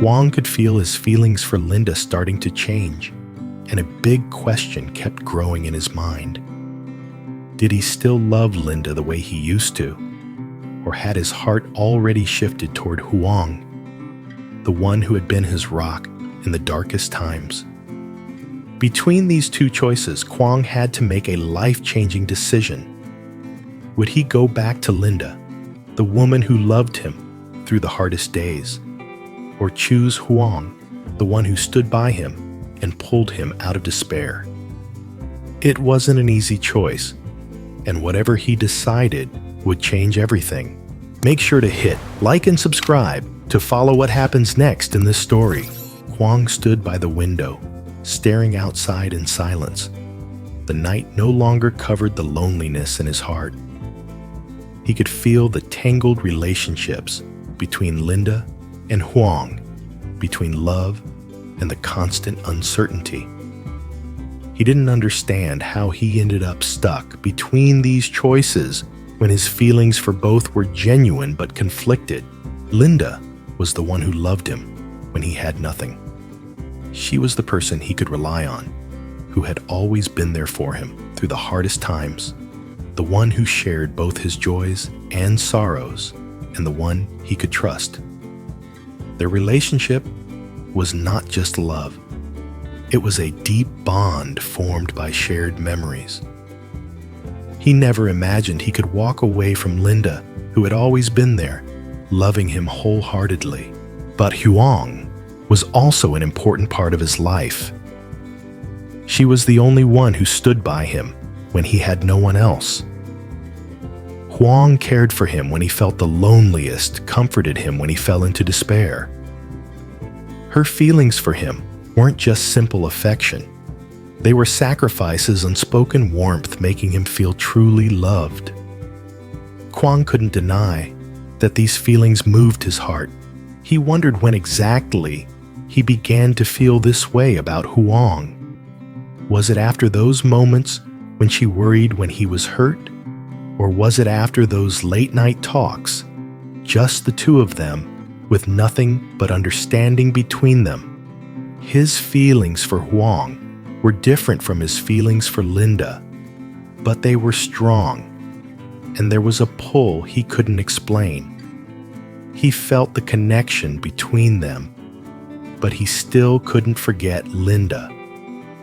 Huang could feel his feelings for Linda starting to change, and a big question kept growing in his mind. Did he still love Linda the way he used to? Or had his heart already shifted toward Huang, the one who had been his rock in the darkest times? Between these two choices, Quang had to make a life-changing decision. Would he go back to Linda, the woman who loved him through the hardest days, or choose Huang, the one who stood by him and pulled him out of despair? It wasn't an easy choice, and whatever he decided would change everything. Make sure to hit like and subscribe to follow what happens next in this story. Quang stood by the window, staring outside in silence. The night no longer covered the loneliness in his heart. He could feel the tangled relationships between Linda and Huang, between love and the constant uncertainty. He didn't understand how he ended up stuck between these choices when his feelings for both were genuine but conflicted. Linda was the one who loved him when he had nothing. She was the person he could rely on, who had always been there for him through the hardest times, the one who shared both his joys and sorrows, and the one he could trust. Their relationship was not just love. It was a deep bond formed by shared memories. He never imagined he could walk away from Linda, who had always been there, loving him wholeheartedly. But Huang was also an important part of his life. She was the only one who stood by him when he had no one else. Huang cared for him when he felt the loneliest, comforted him when he fell into despair. Her feelings for him weren't just simple affection. They were sacrifices, unspoken warmth, making him feel truly loved. Quang couldn't deny that these feelings moved his heart. He wondered when exactly he began to feel this way about Huang. Was it after those moments when she worried when he was hurt? Or was it after those late-night talks, just the two of them, with nothing but understanding between them? His feelings for Huang were different from his feelings for Linda, but they were strong, and there was a pull he couldn't explain. He felt the connection between them, but he still couldn't forget Linda,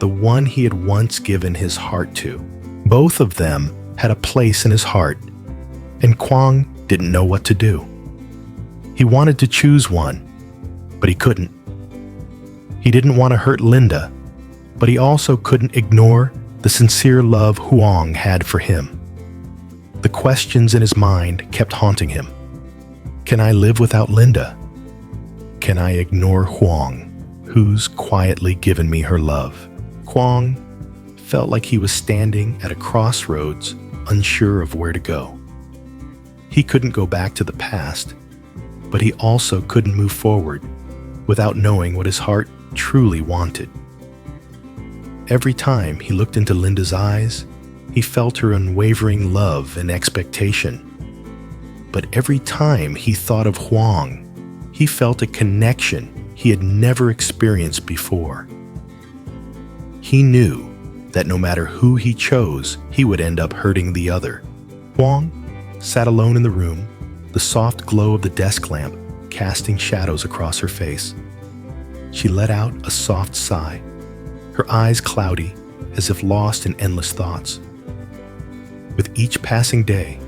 the one he had once given his heart to. Both of them had a place in his heart, and Quang didn't know what to do. He wanted to choose one, but he couldn't. He didn't want to hurt Linda, but he also couldn't ignore the sincere love Huang had for him. The questions in his mind kept haunting him. Can I live without Linda? Can I ignore Huang, who's quietly given me her love? Quang felt like he was standing at a crossroads, unsure of where to go. He couldn't go back to the past, but he also couldn't move forward without knowing what his heart truly wanted. Every time he looked into Linda's eyes, he felt her unwavering love and expectation. But every time he thought of Huang, he felt a connection he had never experienced before. He knew that no matter who he chose, he would end up hurting the other. Huang sat alone in the room, the soft glow of the desk lamp casting shadows across her face. She let out a soft sigh, her eyes cloudy, as if lost in endless thoughts. With each passing day,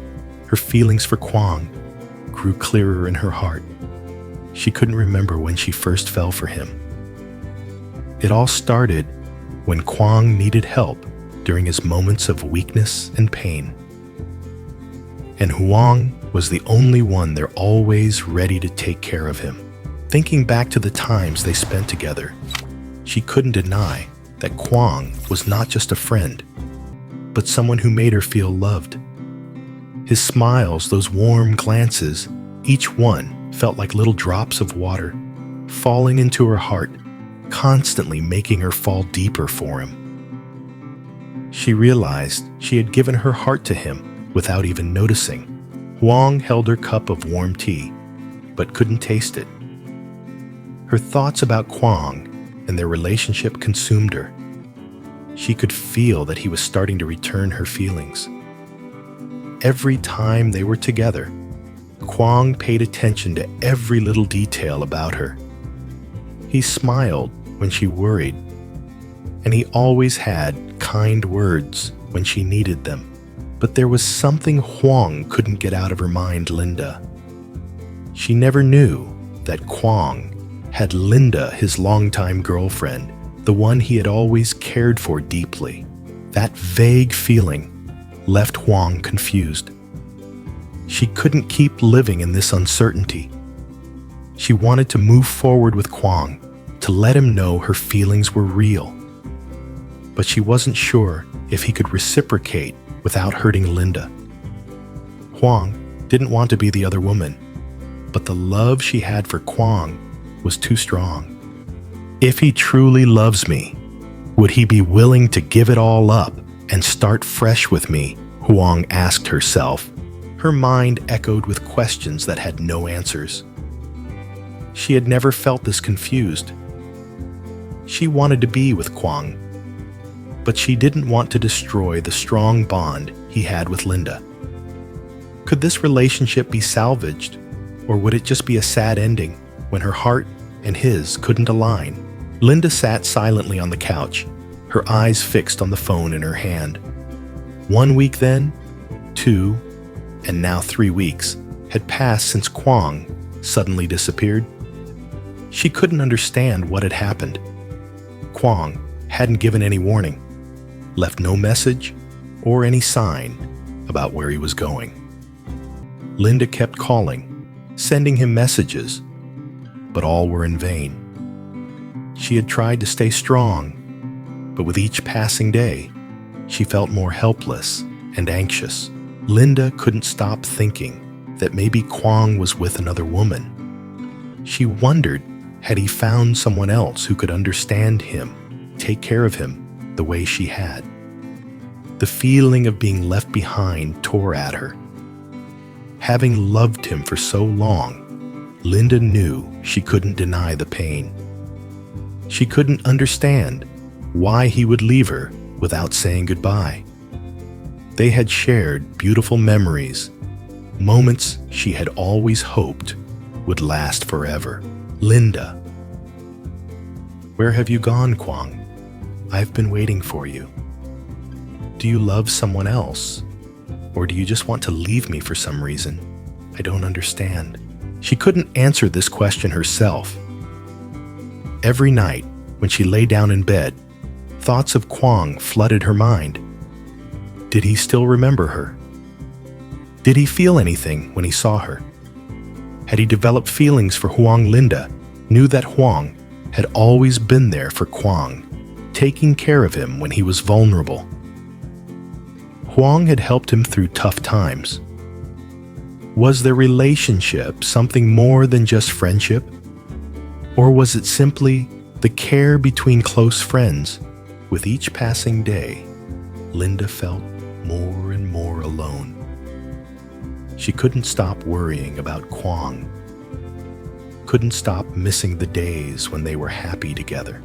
her feelings for Quang grew clearer in her heart. She couldn't remember when she first fell for him. It all started when Quang needed help during his moments of weakness and pain. And Huang was the only one there, always ready to take care of him. Thinking back to the times they spent together, she couldn't deny that Quang was not just a friend, but someone who made her feel loved. His smiles, those warm glances, each one felt like little drops of water falling into her heart, constantly making her fall deeper for him. She realized she had given her heart to him without even noticing. Huang held her cup of warm tea, but couldn't taste it. Her thoughts about Quang and their relationship consumed her. She could feel that he was starting to return her feelings. Every time they were together, Quang paid attention to every little detail about her. He smiled when she worried, and he always had kind words when she needed them. But there was something Huang couldn't get out of her mind, Linda. She never knew that Quang had Linda, his longtime girlfriend, the one he had always cared for deeply. That vague feeling left Huang confused. She couldn't keep living in this uncertainty. She wanted to move forward with Quang, to let him know her feelings were real. But she wasn't sure if he could reciprocate without hurting Linda. Huang didn't want to be the other woman, but the love she had for Quang was too strong. If he truly loves me, would he be willing to give it all up and start fresh with me? Huang asked herself. Her mind echoed with questions that had no answers. She had never felt this confused. She wanted to be with Quang, but she didn't want to destroy the strong bond he had with Linda. Could this relationship be salvaged, or would it just be a sad ending when her heart and his couldn't align? Linda sat silently on the couch, her eyes fixed on the phone in her hand. 1 week then, 2, and now 3 weeks had passed since Quang suddenly disappeared. She couldn't understand what had happened. Quang hadn't given any warning, left no message or any sign about where he was going. Linda kept calling, sending him messages, but all were in vain. She had tried to stay strong, but with each passing day, she felt more helpless and anxious. Linda couldn't stop thinking that maybe Quang was with another woman. She wondered, had he found someone else who could understand him, take care of him the way she had? The feeling of being left behind tore at her. Having loved him for so long, Linda knew she couldn't deny the pain. She couldn't understand why he would leave her without saying goodbye. They had shared beautiful memories, moments she had always hoped would last forever. Linda. Where have you gone, Quang? I've been waiting for you. Do you love someone else? Or do you just want to leave me for some reason? I don't understand. She couldn't answer this question herself. Every night, when she lay down in bed, thoughts of Quang flooded her mind. Did he still remember her? Did he feel anything when he saw her? Had he developed feelings for Huang? Linda knew that Huang had always been there for Quang, taking care of him when he was vulnerable. Huang had helped him through tough times. Was their relationship something more than just friendship? Or was it simply the care between close friends? With each passing day, Linda felt more and more alone. She couldn't stop worrying about Quang. Couldn't stop missing the days when they were happy together.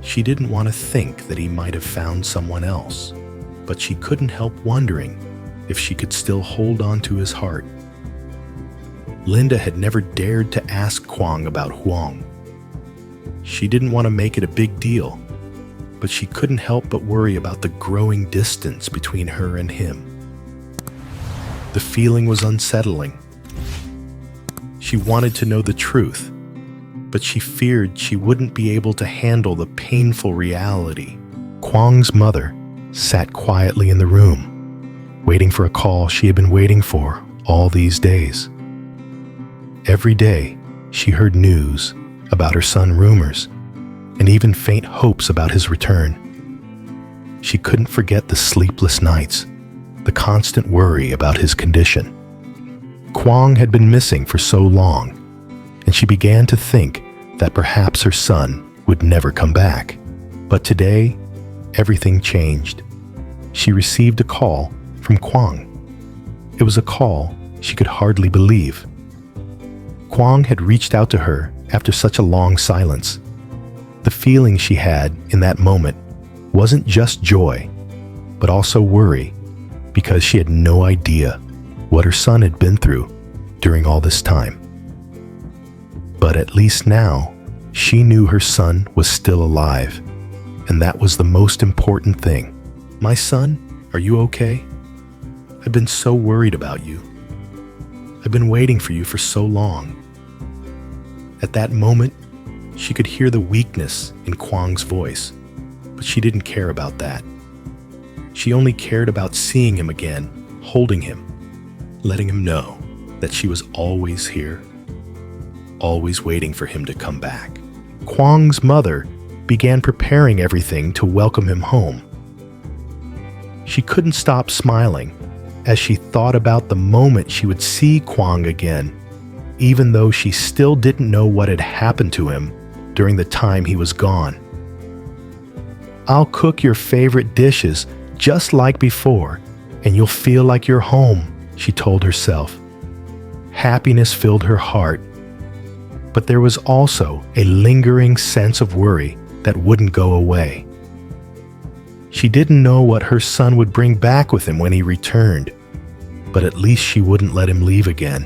She didn't want to think that he might have found someone else, but she couldn't help wondering if she could still hold on to his heart. Linda had never dared to ask Quang about Huang. She didn't want to make it a big deal, but she couldn't help but worry about the growing distance between her and him. The feeling was unsettling. She wanted to know the truth, but she feared she wouldn't be able to handle the painful reality. Quang's mother sat quietly in the room, waiting for a call she had been waiting for all these days. Every day, she heard news about her son, rumors, and even faint hopes about his return. She couldn't forget the sleepless nights, the constant worry about his condition. Quang had been missing for so long, and she began to think that perhaps her son would never come back. But today, everything changed. She received a call from Quang. It was a call she could hardly believe. Quang had reached out to her after such a long silence. The feeling she had in that moment wasn't just joy, but also worry, because she had no idea what her son had been through during all this time. But at least now, she knew her son was still alive, and that was the most important thing. "My son, are you okay? I've been so worried about you. I've been waiting for you for so long." At that moment, she could hear the weakness in Quang's voice, but she didn't care about that. She only cared about seeing him again, holding him, letting him know that she was always here, always waiting for him to come back. Quang's mother began preparing everything to welcome him home. She couldn't stop smiling as she thought about the moment she would see Quang again, even though she still didn't know what had happened to him during the time he was gone. "I'll cook your favorite dishes just like before, and you'll feel like you're home," she told herself. Happiness filled her heart, but there was also a lingering sense of worry that wouldn't go away. She didn't know what her son would bring back with him when he returned, but at least she wouldn't let him leave again.